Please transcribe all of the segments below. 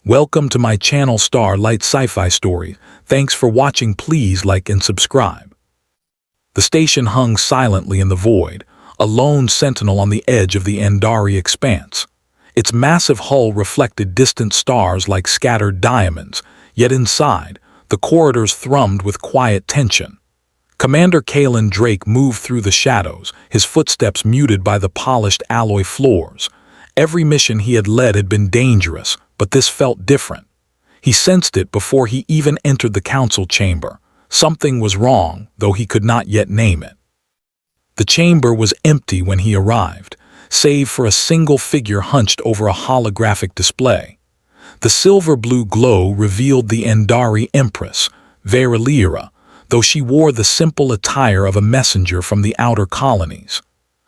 Welcome to my channel Starlight Sci-Fi Stories. Thanks for watching. Please like and subscribe. The station hung silently in the void, a lone sentinel on the edge of the Andari expanse. Its massive hull reflected distant stars like scattered diamonds, yet inside, the corridors thrummed with quiet tension. Commander Kalen Drake moved through the shadows, his footsteps muted by the polished alloy floors. Every mission he had led had been dangerous, but this felt different. He sensed it before he even entered the council chamber. Something was wrong, though he could not yet name it. The chamber was empty when he arrived, save for a single figure hunched over a holographic display. The silver-blue glow revealed the Andari Empress, Vera Lyra, though she wore the simple attire of a messenger from the outer colonies.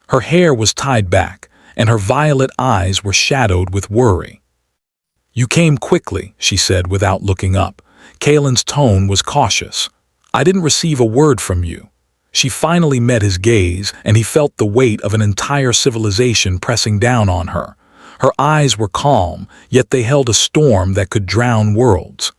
Her hair was tied back, and her violet eyes were shadowed with worry. "You came quickly," she said without looking up. Kalen's tone was cautious. "I didn't receive a word from you." She finally met his gaze, and he felt the weight of an entire civilization pressing down on her. Her eyes were calm, yet they held a storm that could drown worlds.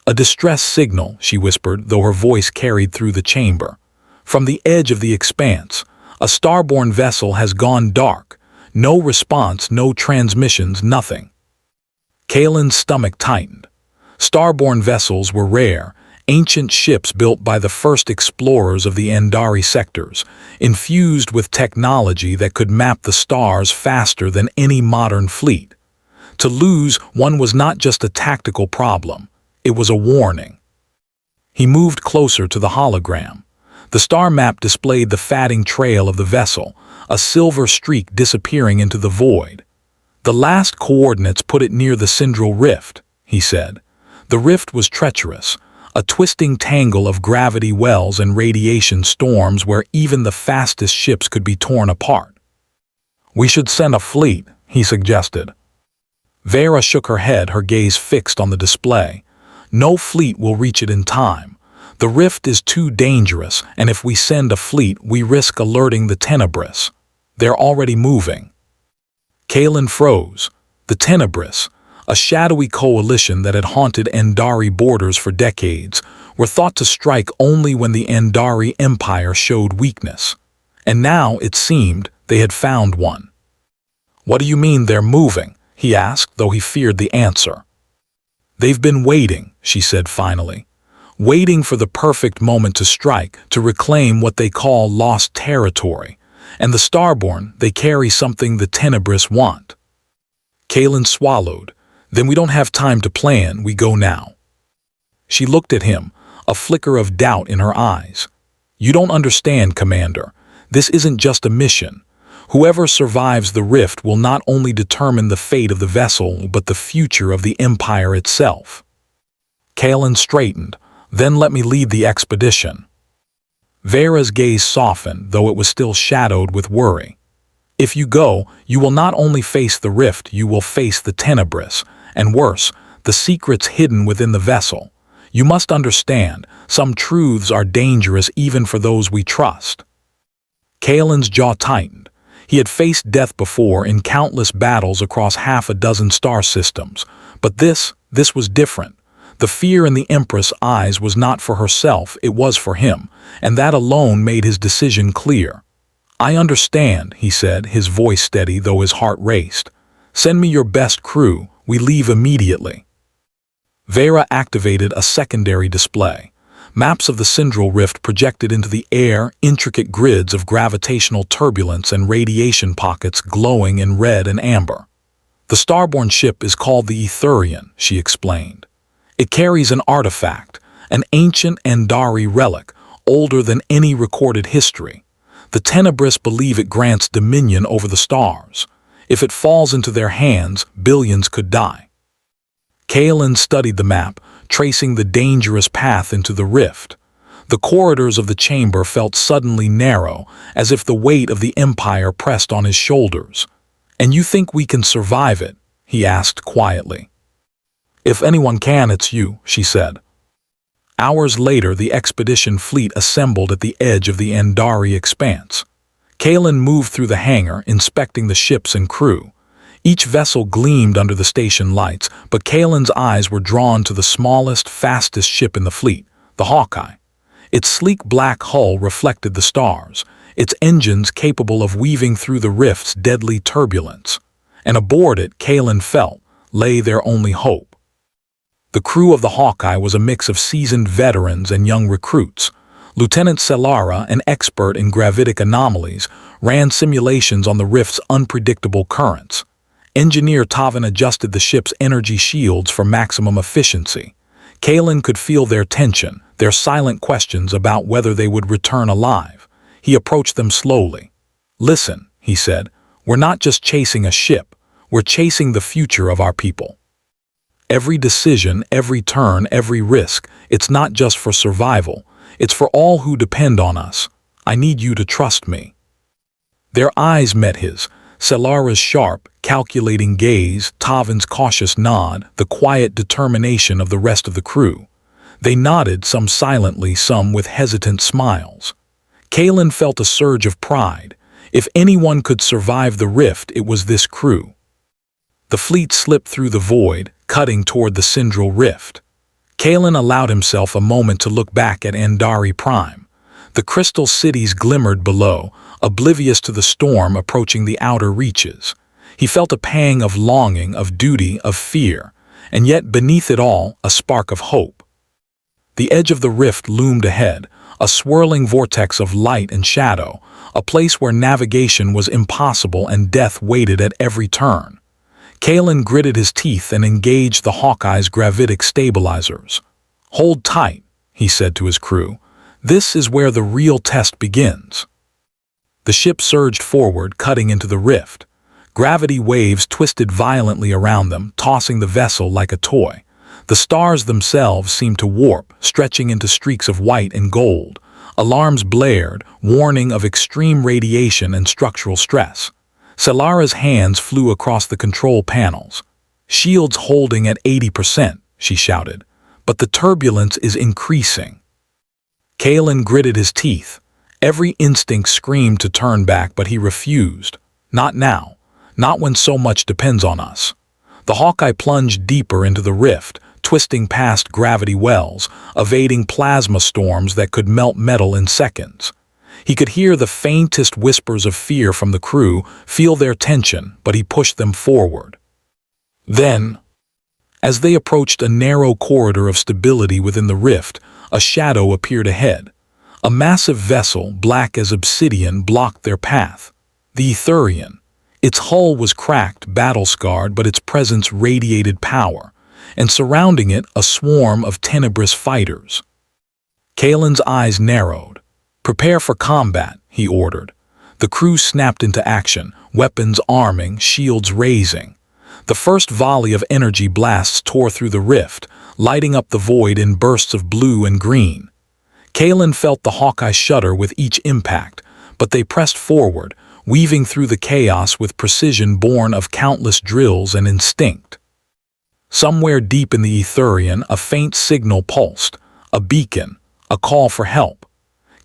"A distress signal," she whispered, though her voice carried through the chamber. "From the edge of the expanse, a starborn vessel has gone dark. No response, no transmissions, nothing." Kalen's stomach tightened. Starborn vessels were rare, ancient ships built by the first explorers of the Andari sectors, infused with technology that could map the stars faster than any modern fleet. To lose one was not just a tactical problem, it was a warning. He moved closer to the hologram. The star map displayed the fatting trail of the vessel, a silver streak disappearing into the void. "The last coordinates put it near the Syndral Rift," he said. The rift was treacherous, a twisting tangle of gravity wells and radiation storms where even the fastest ships could be torn apart. "We should send a fleet," he suggested. Vera shook her head, her gaze fixed on the display. "No fleet will reach it in time. The rift is too dangerous, and if we send a fleet, we risk alerting the Tenebris. They're already moving." Kalen froze. The Tenebris, a shadowy coalition that had haunted Andari borders for decades, were thought to strike only when the Andari Empire showed weakness. And now, it seemed, they had found one. "What do you mean they're moving?" he asked, though he feared the answer. "They've been waiting," she said finally. "Waiting for the perfect moment to strike, to reclaim what they call lost territory. And the Starborn, they carry something the Tenebris want." Kalen swallowed. "Then we don't have time to plan, we go now." She looked at him, a flicker of doubt in her eyes. "You don't understand, Commander. This isn't just a mission. Whoever survives the rift will not only determine the fate of the vessel, but the future of the Empire itself." Kalen straightened. "Then let me lead the expedition." Vera's gaze softened, though it was still shadowed with worry. "If you go, you will not only face the rift, you will face the Tenebris, and worse, the secrets hidden within the vessel. You must understand, some truths are dangerous even for those we trust." Kalen's jaw tightened. He had faced death before in countless battles across half a dozen star systems, but this was different. The fear in the Empress' eyes was not for herself, it was for him, and that alone made his decision clear. "I understand," he said, his voice steady though his heart raced. "Send me your best crew, we leave immediately." Vera activated a secondary display. Maps of the Syndral Rift projected into the air, intricate grids of gravitational turbulence and radiation pockets glowing in red and amber. "The starborn ship is called the Etherian," she explained. "It carries an artifact, an ancient Andari relic, older than any recorded history. The Tenebris believe it grants dominion over the stars. If it falls into their hands, billions could die." Kalen studied the map, tracing the dangerous path into the rift. The corridors of the chamber felt suddenly narrow, as if the weight of the Empire pressed on his shoulders. "And you think we can survive it?" he asked quietly. "If anyone can, it's you," she said. Hours later, the expedition fleet assembled at the edge of the Andari expanse. Kalen moved through the hangar, inspecting the ships and crew. Each vessel gleamed under the station lights, but Kalen's eyes were drawn to the smallest, fastest ship in the fleet, the Hawkeye. Its sleek black hull reflected the stars, its engines capable of weaving through the rift's deadly turbulence. And aboard it, Kalen felt, lay their only hope. The crew of the Hawkeye was a mix of seasoned veterans and young recruits. Lieutenant Cellara, an expert in gravitic anomalies, ran simulations on the rift's unpredictable currents. Engineer Tavan adjusted the ship's energy shields for maximum efficiency. Kalen could feel their tension, their silent questions about whether they would return alive. He approached them slowly. "Listen," he said, "we're not just chasing a ship, we're chasing the future of our people. Every decision, every turn, every risk, it's not just for survival, it's for all who depend on us. I need you to trust me." Their eyes met his, Celara's sharp, calculating gaze, Tavan's cautious nod, the quiet determination of the rest of the crew. They nodded, some silently, some with hesitant smiles. Kalen felt a surge of pride. If anyone could survive the rift, it was this crew. The fleet slipped through the void, cutting toward the Syndral Rift. Kalen allowed himself a moment to look back at Andari Prime. The crystal cities glimmered below, oblivious to the storm approaching the outer reaches. He felt a pang of longing, of duty, of fear, and yet beneath it all, a spark of hope. The edge of the rift loomed ahead, a swirling vortex of light and shadow, a place where navigation was impossible and death waited at every turn. Kalen gritted his teeth and engaged the Hawkeye's gravitic stabilizers. "Hold tight," he said to his crew. "This is where the real test begins." The ship surged forward, cutting into the rift. Gravity waves twisted violently around them, tossing the vessel like a toy. The stars themselves seemed to warp, stretching into streaks of white and gold. Alarms blared, warning of extreme radiation and structural stress. Celara's hands flew across the control panels. "Shields holding at 80%, she shouted. "But the turbulence is increasing." Kalen gritted his teeth. Every instinct screamed to turn back, but he refused. Not now. Not when so much depends on us. The Hawkeye plunged deeper into the rift, twisting past gravity wells, evading plasma storms that could melt metal in seconds. He could hear the faintest whispers of fear from the crew, feel their tension, but he pushed them forward. Then, as they approached a narrow corridor of stability within the rift, a shadow appeared ahead. A massive vessel, black as obsidian, blocked their path. The Etherian. Its hull was cracked, battle-scarred, but its presence radiated power, and surrounding it a swarm of tenebrous fighters. Kalen's eyes narrowed. "Prepare for combat," he ordered. The crew snapped into action, weapons arming, shields raising. The first volley of energy blasts tore through the rift, lighting up the void in bursts of blue and green. Kalen felt the Hawkeye shudder with each impact, but they pressed forward, weaving through the chaos with precision born of countless drills and instinct. Somewhere deep in the Etherian, a faint signal pulsed, a beacon, a call for help.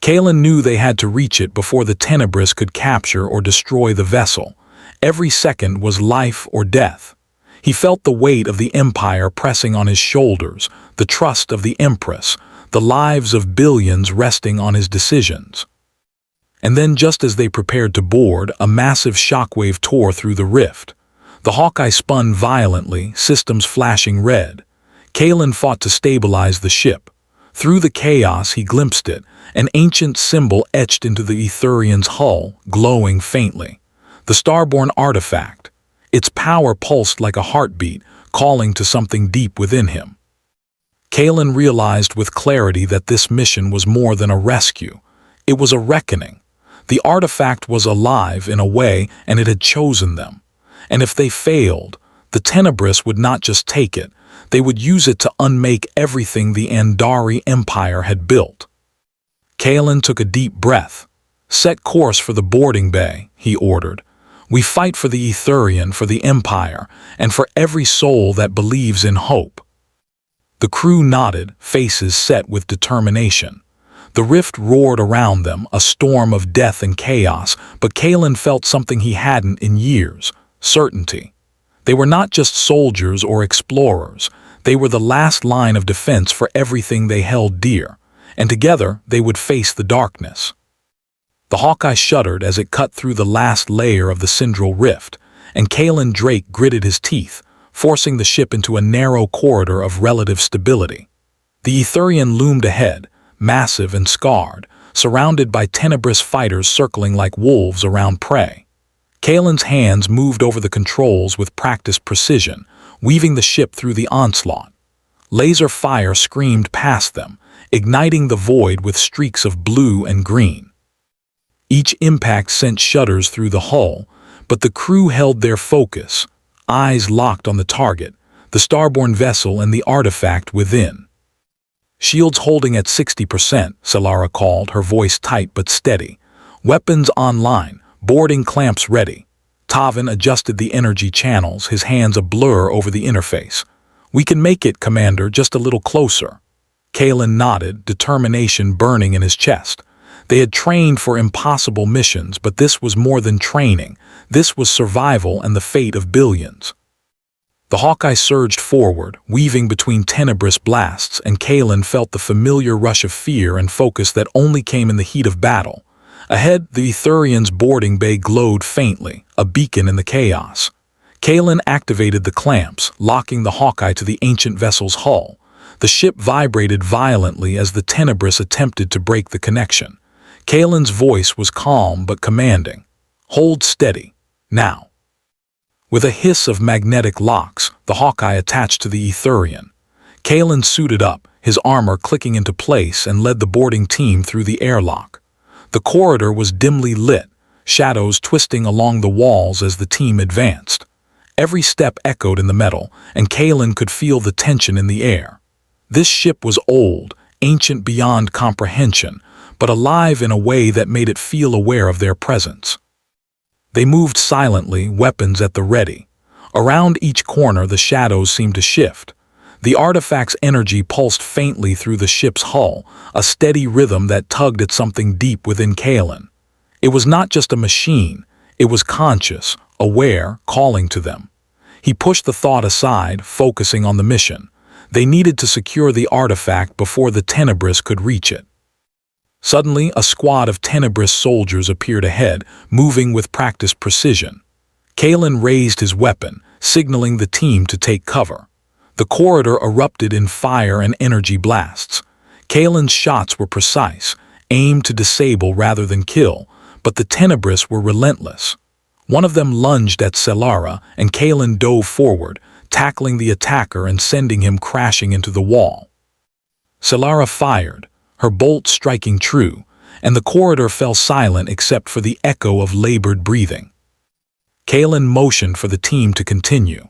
Kalen knew they had to reach it before the Tenebrous could capture or destroy the vessel. Every second was life or death. He felt the weight of the Empire pressing on his shoulders, the trust of the Empress, the lives of billions resting on his decisions. And then, just as they prepared to board, a massive shockwave tore through the rift. The Hawkeye spun violently, systems flashing red. Kalen fought to stabilize the ship. Through the chaos he glimpsed it, an ancient symbol etched into the Etherian's hull, glowing faintly. The Starborn artifact. Its power pulsed like a heartbeat, calling to something deep within him. Kalen realized with clarity that this mission was more than a rescue. It was a reckoning. The artifact was alive in a way, and it had chosen them. And if they failed, the Tenebrous would not just take it, they would use it to unmake everything the Andari Empire had built. Kalen took a deep breath. "Set course for the boarding bay," he ordered. "We fight for the Etherian, for the Empire, and for every soul that believes in hope." The crew nodded, faces set with determination. The rift roared around them, a storm of death and chaos, but Kalen felt something he hadn't in years: certainty. They were not just soldiers or explorers. They were the last line of defense for everything they held dear, and together they would face the darkness. The Hawkeye shuddered as it cut through the last layer of the Syndral Rift, and Kalen Drake gritted his teeth, forcing the ship into a narrow corridor of relative stability. The Etherian loomed ahead, massive and scarred, surrounded by tenebrous fighters circling like wolves around prey. Kalen's hands moved over the controls with practiced precision, weaving the ship through the onslaught. Laser fire screamed past them, igniting the void with streaks of blue and green. Each impact sent shudders through the hull, but the crew held their focus, eyes locked on the target, the starborne vessel and the artifact within. "Shields holding at 60%, Solara called, her voice tight but steady. "Weapons online, boarding clamps ready." Tavin adjusted the energy channels, his hands a blur over the interface. "We can make it, Commander, just a little closer." Kalen nodded, determination burning in his chest. They had trained for impossible missions, but this was more than training. This was survival and the fate of billions. The Hawkeye surged forward, weaving between tenebrous blasts, and Kalen felt the familiar rush of fear and focus that only came in the heat of battle. Ahead, the Etherian's boarding bay glowed faintly, a beacon in the chaos. Kalen activated the clamps, locking the Hawkeye to the ancient vessel's hull. The ship vibrated violently as the tenebrous attempted to break the connection. Kalen's voice was calm but commanding. "Hold steady. Now." With a hiss of magnetic locks, the Hawkeye attached to the Etherian. Kalen suited up, his armor clicking into place, and led the boarding team through the airlock. The corridor was dimly lit, shadows twisting along the walls as the team advanced. Every step echoed in the metal, and Kalen could feel the tension in the air. This ship was old, ancient beyond comprehension, but alive in a way that made it feel aware of their presence. They moved silently, weapons at the ready. Around each corner the shadows seemed to shift. The artifact's energy pulsed faintly through the ship's hull, a steady rhythm that tugged at something deep within Kalen. It was not just a machine, it was conscious, aware, calling to them. He pushed the thought aside, focusing on the mission. They needed to secure the artifact before the tenebrous could reach it. Suddenly, a squad of tenebrous soldiers appeared ahead, moving with practiced precision. Kalen raised his weapon, signaling the team to take cover. The corridor erupted in fire and energy blasts. Kalen's shots were precise, aimed to disable rather than kill, but the tenebrous were relentless. One of them lunged at Solara, and Kalen dove forward, tackling the attacker and sending him crashing into the wall. Solara fired, her bolt striking true, and the corridor fell silent except for the echo of labored breathing. Kalen motioned for the team to continue.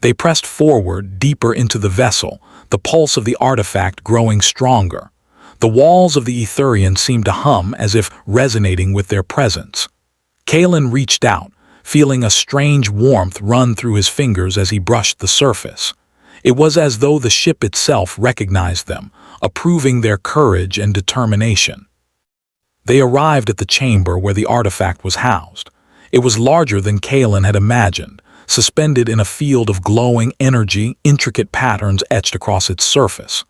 They pressed forward, deeper into the vessel, the pulse of the artifact growing stronger. The walls of the Etherian seemed to hum as if resonating with their presence. Kalen reached out, feeling a strange warmth run through his fingers as he brushed the surface. It was as though the ship itself recognized them, approving their courage and determination. They arrived at the chamber where the artifact was housed. It was larger than Kalen had imagined, suspended in a field of glowing energy, intricate patterns etched across its surface.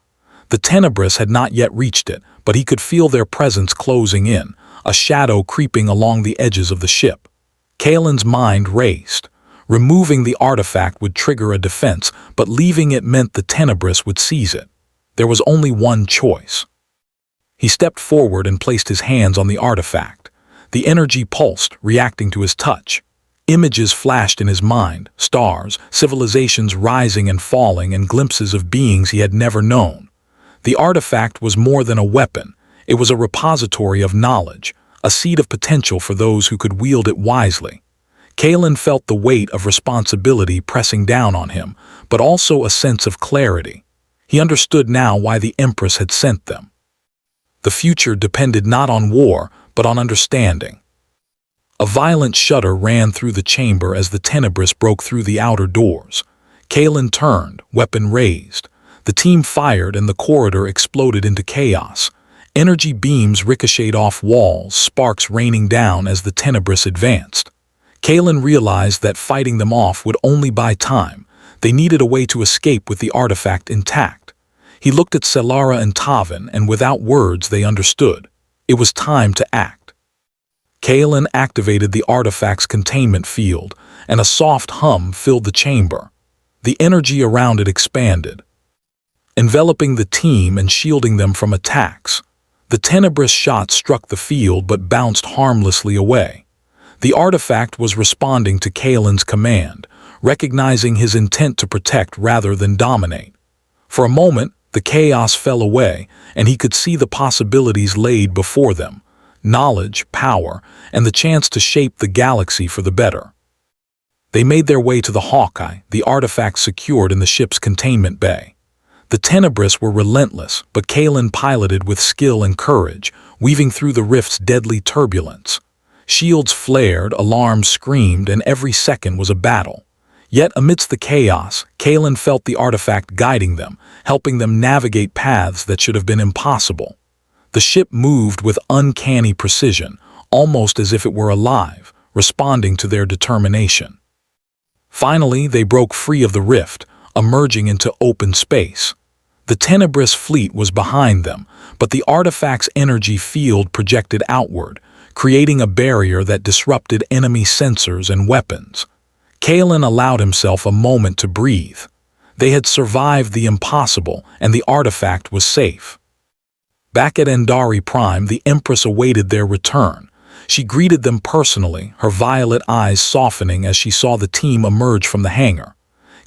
The tenebrous had not yet reached it, but he could feel their presence closing in, a shadow creeping along the edges of the ship. Kalen's mind raced. Removing the artifact would trigger a defense, but leaving it meant the tenebrous would seize it. There was only one choice. He stepped forward and placed his hands on the artifact. The energy pulsed, reacting to his touch. Images flashed in his mind, stars, civilizations rising and falling, and glimpses of beings he had never known. The artifact was more than a weapon. It was a repository of knowledge, a seed of potential for those who could wield it wisely. Kalen felt the weight of responsibility pressing down on him, but also a sense of clarity. He understood now why the Empress had sent them. The future depended not on war, but on understanding. A violent shudder ran through the chamber as the tenebrous broke through the outer doors. Kalen turned, weapon raised. The team fired and the corridor exploded into chaos. Energy beams ricocheted off walls, sparks raining down as the tenebrous advanced. Kalen realized that fighting them off would only buy time. They needed a way to escape with the artifact intact. He looked at Selara and Tavin, and without words they understood. It was time to act. Kalen activated the artifact's containment field, and a soft hum filled the chamber. The energy around it expanded, enveloping the team and shielding them from attacks. The tenebrous shot struck the field but bounced harmlessly away. The artifact was responding to Kalen's command, recognizing his intent to protect rather than dominate. For a moment, the chaos fell away, and he could see the possibilities laid before them: knowledge, power, and the chance to shape the galaxy for the better. They made their way to the Hawkeye, the artifact secured in the ship's containment bay. The Tenebrous were relentless, but Kalen piloted with skill and courage, weaving through the rift's deadly turbulence. Shields flared, alarms screamed, and every second was a battle. Yet amidst the chaos, Kalen felt the artifact guiding them, helping them navigate paths that should have been impossible. The ship moved with uncanny precision, almost as if it were alive, responding to their determination. Finally, they broke free of the rift, emerging into open space. The Tenebrous fleet was behind them, but the artifact's energy field projected outward, creating a barrier that disrupted enemy sensors and weapons. Kalen allowed himself a moment to breathe. They had survived the impossible, and the artifact was safe. Back at Endari Prime, the Empress awaited their return. She greeted them personally, her violet eyes softening as she saw the team emerge from the hangar.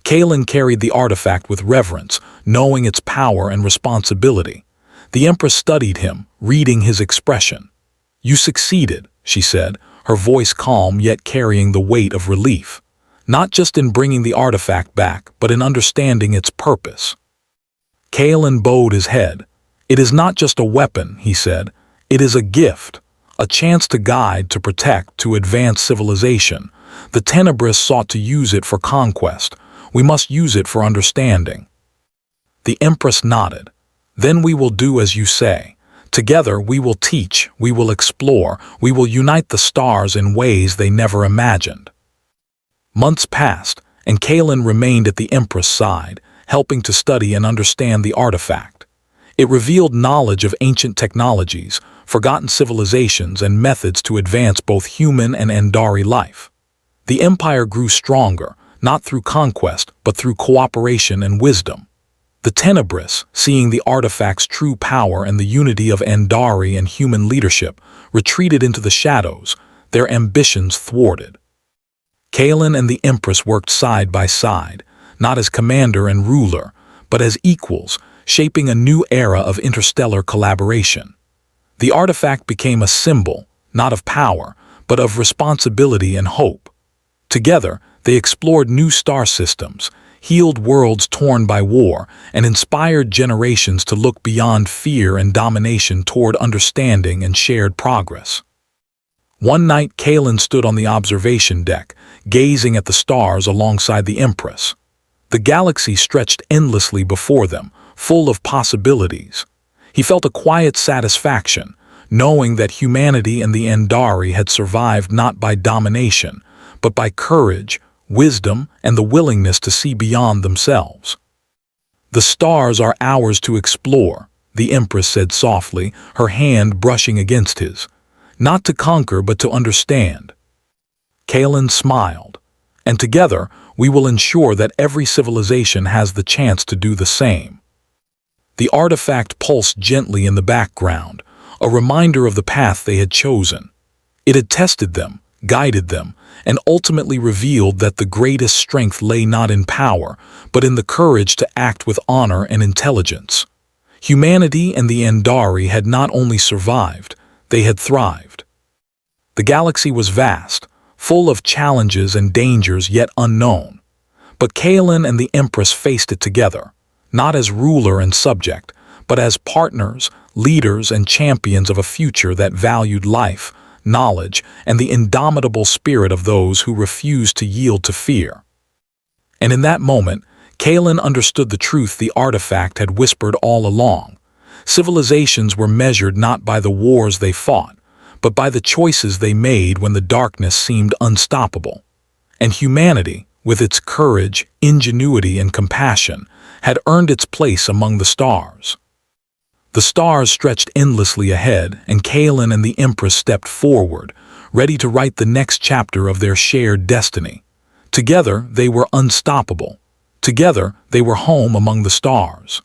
Kalen carried the artifact with reverence, knowing its power and responsibility. The Empress studied him, reading his expression. "You succeeded," she said, her voice calm yet carrying the weight of relief. Not just in bringing the artifact back, but in understanding its purpose. Kalen bowed his head. "It is not just a weapon," he said. "It is a gift, a chance to guide, to protect, to advance civilization. The Tenebrous sought to use it for conquest. We must use it for understanding." The Empress nodded. "Then we will do as you say. Together we will teach, we will explore, we will unite the stars in ways they never imagined." Months passed, and Kalen remained at the Empress' side, helping to study and understand the artifact. It revealed knowledge of ancient technologies, forgotten civilizations, and methods to advance both human and Endari life. The Empire grew stronger, not through conquest, but through cooperation and wisdom. The Tenebrous, seeing the artifact's true power and the unity of Endari and human leadership, retreated into the shadows, their ambitions thwarted. Kalen and the Empress worked side by side, not as commander and ruler, but as equals, shaping a new era of interstellar collaboration. The artifact became a symbol, not of power, but of responsibility and hope. Together, they explored new star systems, healed worlds torn by war, and inspired generations to look beyond fear and domination toward understanding and shared progress. One night, Kalen stood on the observation deck, gazing at the stars alongside the Empress. The galaxy stretched endlessly before them, full of possibilities. He felt a quiet satisfaction, knowing that humanity and the Endari had survived not by domination, but by courage, wisdom, and the willingness to see beyond themselves. "The stars are ours to explore," the Empress said softly, her hand brushing against his. "Not to conquer, but to understand." Kalen smiled. "And together, we will ensure that every civilization has the chance to do the same." The artifact pulsed gently in the background, a reminder of the path they had chosen. It had tested them, guided them, and ultimately revealed that the greatest strength lay not in power, but in the courage to act with honor and intelligence. Humanity and the Endari had not only survived, they had thrived. The galaxy was vast, full of challenges and dangers yet unknown. But Kalen and the Empress faced it together, not as ruler and subject, but as partners, leaders, and champions of a future that valued life, knowledge, and the indomitable spirit of those who refused to yield to fear. And in that moment, Kalen understood the truth the artifact had whispered all along. Civilizations were measured not by the wars they fought, but by the choices they made when the darkness seemed unstoppable. And humanity, with its courage, ingenuity, and compassion, had earned its place among the stars. The stars stretched endlessly ahead, and Kalen and the Empress stepped forward, ready to write the next chapter of their shared destiny. Together, they were unstoppable. Together, they were home among the stars.